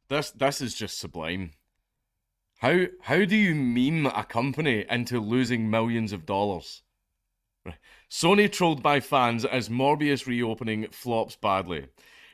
This is just sublime. How do you meme a company into losing millions of dollars? Sony trolled by fans as Morbius reopening flops badly.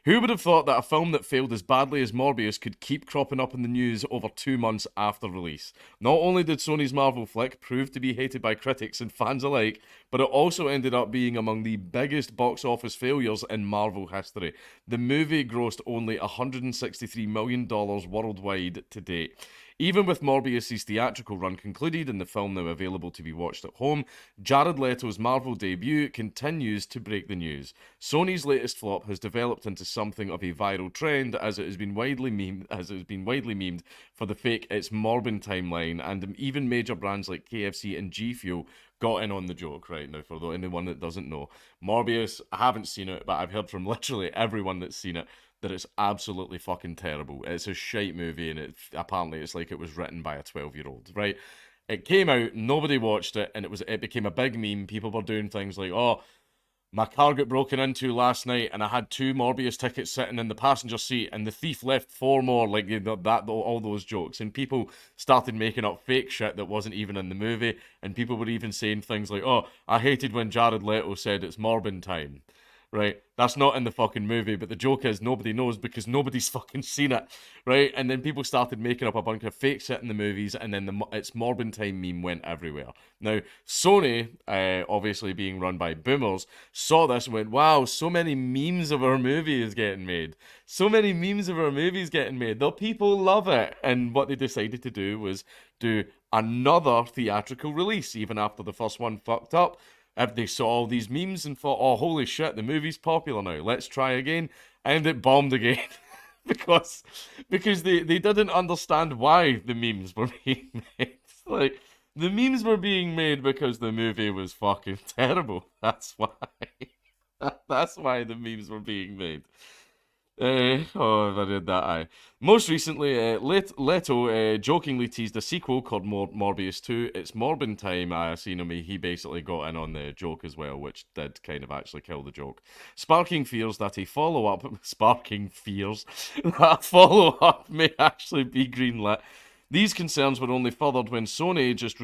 Who would have thought that a film that failed as badly as Morbius could keep cropping up in the news over 2 months after release? Not only did Sony's Marvel flick prove to be hated by critics and fans alike, but it also ended up being among the biggest box office failures in Marvel history. The movie grossed only $163 million worldwide to date. Even with Morbius' theatrical run concluded and the film now available to be watched at home, Jared Leto's Marvel debut continues to break the news. Sony's latest flop has developed into something of a viral trend as it has been widely memed for the fake It's Morbin timeline, and even major brands like KFC and G Fuel got in on the joke right now. For anyone that doesn't know, Morbius, I haven't seen it, but I've heard from literally everyone that's seen it that it's absolutely fucking terrible. It's a shite movie, and apparently it's like it was written by a 12-year-old, right? It came out, nobody watched it, and it became a big meme. People were doing things like, "Oh, my car got broken into last night, and I had 2 Morbius tickets sitting in the passenger seat, and the thief left 4 more." Like all those jokes, and people started making up fake shit that wasn't even in the movie, and people were even saying things like, "Oh, I hated when Jared Leto said it's Morbin time." Right? That's not in the fucking movie, but the joke is nobody knows because nobody's fucking seen it, right? And then people started making up a bunch of fake shit in the movies, and then It's Morbin Time meme went everywhere. Now, Sony, obviously being run by boomers, saw this and went, wow, so many memes of our movie is getting made. So many memes of our movie is getting made. The people love it. And what they decided to do was do another theatrical release, even after the first one fucked up. If they saw all these memes and thought, oh, holy shit, the movie's popular now, let's try again. And it bombed again. because they didn't understand why the memes were being made. Like, the memes were being made because the movie was fucking terrible. That's why. That's why the memes were being made. Oh, if I did that, aye. Most recently, Leto jokingly teased a sequel called Morbius 2. It's Morbin time. I seen him. He basically got in on the joke as well, which did kind of actually kill the joke. Sparking fears that a follow-up, sparking fears that a follow-up may actually be greenlit. These concerns were only furthered when Sony just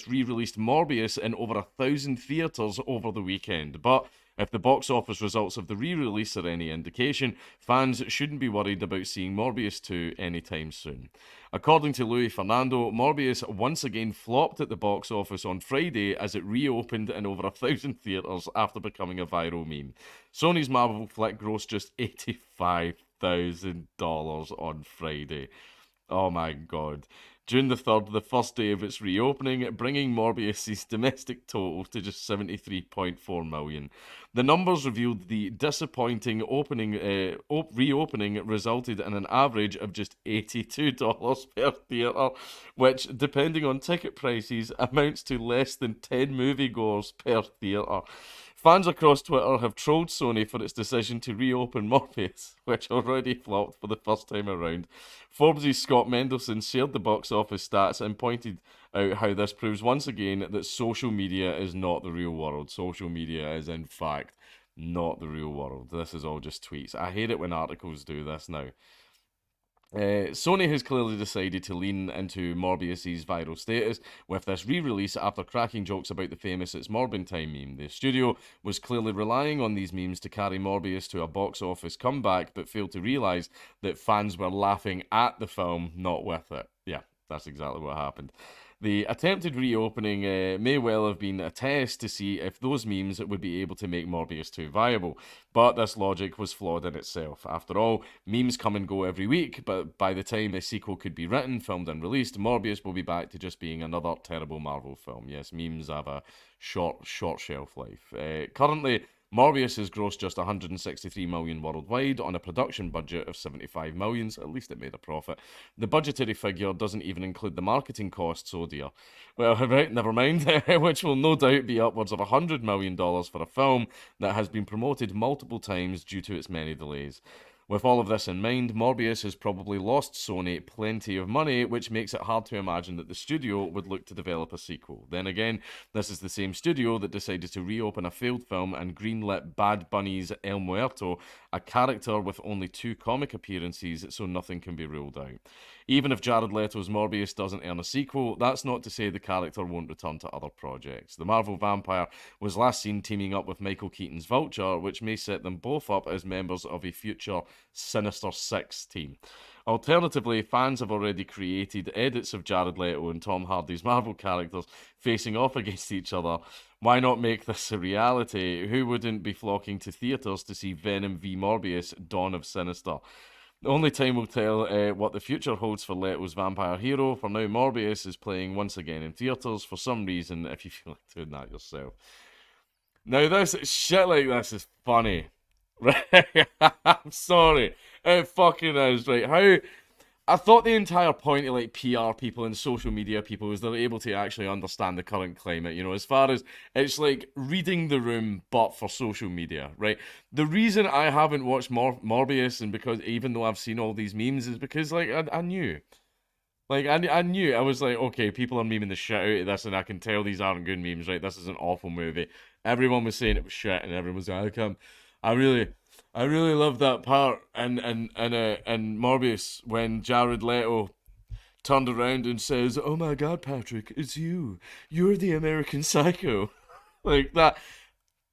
re-released Morbius in over 1,000 theaters over the weekend. But if the box office results of the re-release are any indication, fans shouldn't be worried about seeing Morbius 2 anytime soon. According to Louis Fernando, Morbius once again flopped at the box office on Friday as it reopened in over 1,000 theaters after becoming a viral meme. Sony's Marvel flick grossed just $85,000 on Friday. Oh my god. June the 3rd, the first day of its reopening, bringing Morbius' domestic total to just 73.4 million. The numbers revealed the disappointing reopening resulted in an average of just $82 per theatre, which, depending on ticket prices, amounts to less than 10 moviegoers per theatre. Fans across Twitter have trolled Sony for its decision to reopen Morbius, which already flopped for the first time around. Forbes' Scott Mendelson shared the box office stats and pointed out how this proves once again that social media is not the real world. Social media is, in fact, not the real world. This is all just tweets. I hate it when articles do this now. Sony has clearly decided to lean into Morbius' viral status with this re-release after cracking jokes about the famous It's Morbin Time meme. The studio was clearly relying on these memes to carry Morbius to a box office comeback, but failed to realise that fans were laughing at the film, not with it. Yeah, that's exactly what happened. The attempted reopening may well have been a test to see if those memes would be able to make Morbius 2 viable, but this logic was flawed in itself. After all, memes come and go every week, but by the time a sequel could be written, filmed, and released, Morbius will be back to just being another terrible Marvel film. Yes, memes have a short shelf life. Currently, Morbius has grossed just 163 million worldwide on a production budget of 75 million, so at least it made a profit. The budgetary figure doesn't even include the marketing costs, oh dear. Well, right, never mind, which will no doubt be upwards of $100 million for a film that has been promoted multiple times due to its many delays. With all of this in mind, Morbius has probably lost Sony plenty of money, which makes it hard to imagine that the studio would look to develop a sequel. Then again, this is the same studio that decided to reopen a failed film and greenlit Bad Bunny's El Muerto, a character with only 2 comic appearances, so nothing can be ruled out. Even if Jared Leto's Morbius doesn't earn a sequel, that's not to say the character won't return to other projects. The Marvel Vampire was last seen teaming up with Michael Keaton's Vulture, which may set them both up as members of a future Sinister Six team. Alternatively, fans have already created edits of Jared Leto and Tom Hardy's Marvel characters facing off against each other. Why not make this a reality? Who wouldn't be flocking to theatres to see Venom v Morbius, Dawn of Sinister? Only time will tell what the future holds for Leto's vampire hero. For now, Morbius is playing once again in theatres for some reason, if you feel like doing that yourself. Now, this shit like this is funny. Right? I'm sorry. It fucking is, right? How... I thought the entire point of like PR people and social media people is they're able to actually understand the current climate, you know, as far as it's like reading the room but for social media, right? The reason I haven't watched Morbius, and because even though I've seen all these memes, is because like I knew. Like, I knew, I was like, okay, people are memeing the shit out of this, and I can tell these aren't good memes, right? This is an awful movie. Everyone was saying it was shit, and everyone was like, I really love that part and Morbius when Jared Leto turned around and says, "Oh my God, Patrick, it's you. You're the American Psycho." Like that.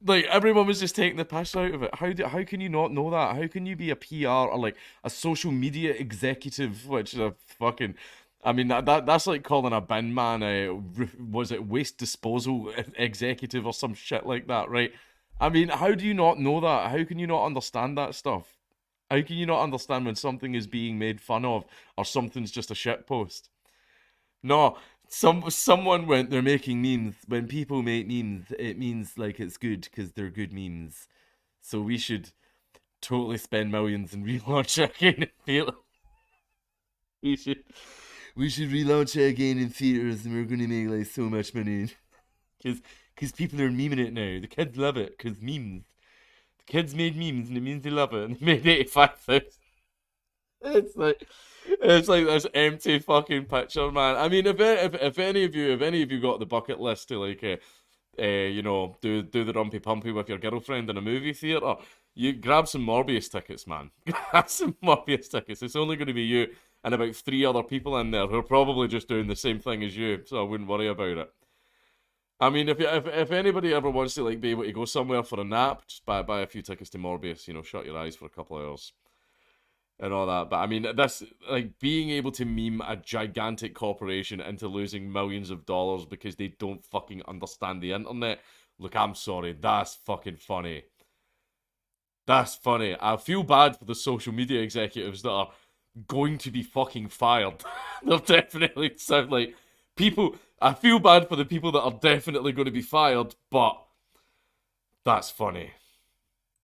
Like everyone was just taking the piss out of it. How can you not know that? How can you be a PR or like a social media executive, which is a fucking... I mean that's like calling a bin man was it waste disposal executive or some shit like that, right? I mean, how do you not know that? How can you not understand that stuff? How can you not understand when something is being made fun of or something's just a shitpost? No, someone went, they're making memes. When people make memes, it means like it's good because they're good memes. So we should totally spend millions and relaunch it again in theaters. We should we should relaunch it again in theaters, and we're gonna make like so much money. Because people are memeing it now. The kids love it because memes. The kids made memes and it means they love it, and they made 85,000. It's like this empty fucking picture, man. I mean, if any of you got the bucket list to like you know, do the rumpy pumpy with your girlfriend in a movie theater, you grab some Morbius tickets, man. Grab some Morbius tickets. It's only going to be you and about 3 other people in there who are probably just doing the same thing as you, so I wouldn't worry about it. I mean, if anybody ever wants to like be able to go somewhere for a nap, just buy a few tickets to Morbius. You know, shut your eyes for a couple of hours and all that. But I mean, that's like being able to meme a gigantic corporation into losing millions of dollars because they don't fucking understand the internet. Look, I'm sorry, that's fucking funny. That's funny. I feel bad for the social media executives that are going to be fucking fired. They'll definitely sound like people. I feel bad for the people that are definitely going to be fired, but that's funny.